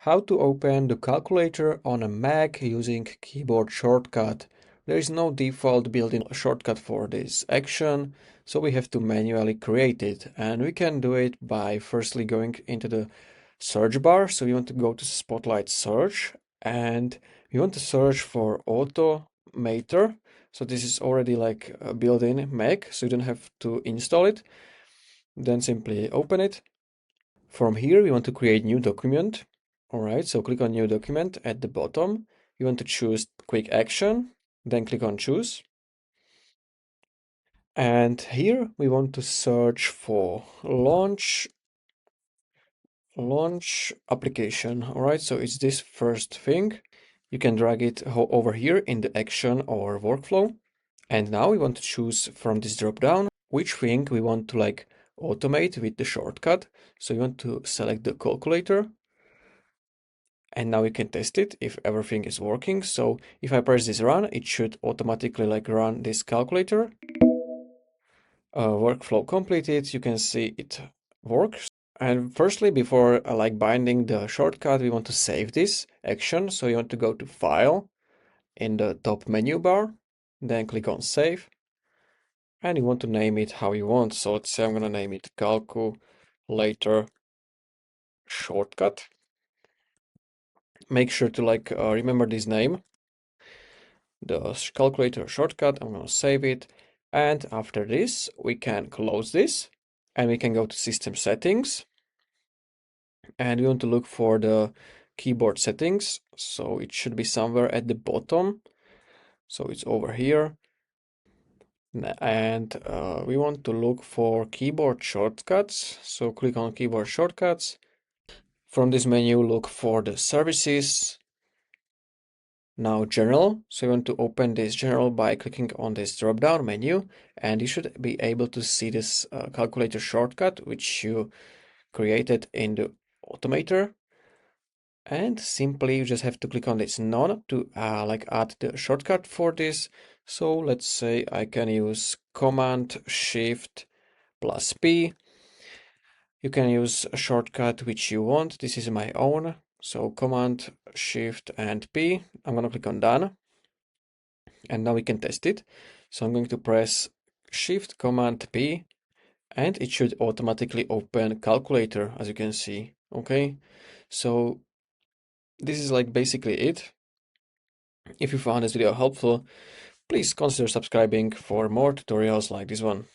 How to open the calculator on a Mac using keyboard shortcut. There is no default built-in shortcut for this action, so we have to manually create it. And we can do it by firstly going into the search bar. So you want to go to Spotlight Search and you want to search for Automator. So this is already like a built-in Mac, so you don't have to install it. Then simply open it. From here, we want to create new document. All right, so click on new document at the bottom. You want to choose quick action, then click on choose. And here we want to search for launch application. All right, so it's this first thing. You can drag it over here in the action or workflow. And now we want to choose from this drop down which thing we want to like automate with the shortcut. So you want to select the calculator. And now we can test it if everything is working. So if I press this run, it should automatically like run this calculator. Workflow completed. You can see it works. And firstly, before like binding the shortcut, we want to save this action. So you want to go to File in the top menu bar, then click on Save. And you want to name it how you want. So let's say I'm going to name it calculator shortcut. Make sure to like remember this name, the calculator shortcut. I'm going to save it. And after this, we can close this and we can go to System Settings. And we want to look for the keyboard settings. So it should be somewhere at the bottom. So it's over here. And we want to look for keyboard shortcuts. So click on keyboard shortcuts. From this menu, look for the services. Now general, so you want to open this general by clicking on this drop down menu, and you should be able to see this calculator shortcut which you created in the Automator. And simply you just have to click on this none to like add the shortcut for this. So let's say I can use Command Shift plus P. You can use a shortcut which you want. This is my own. So Command Shift and P. I'm gonna click on done. And now we can test it. So I'm going to press Shift Command P and it should automatically open calculator, as you can see. Okay, so this is like basically it. If you found this video helpful, please consider subscribing for more tutorials like this one.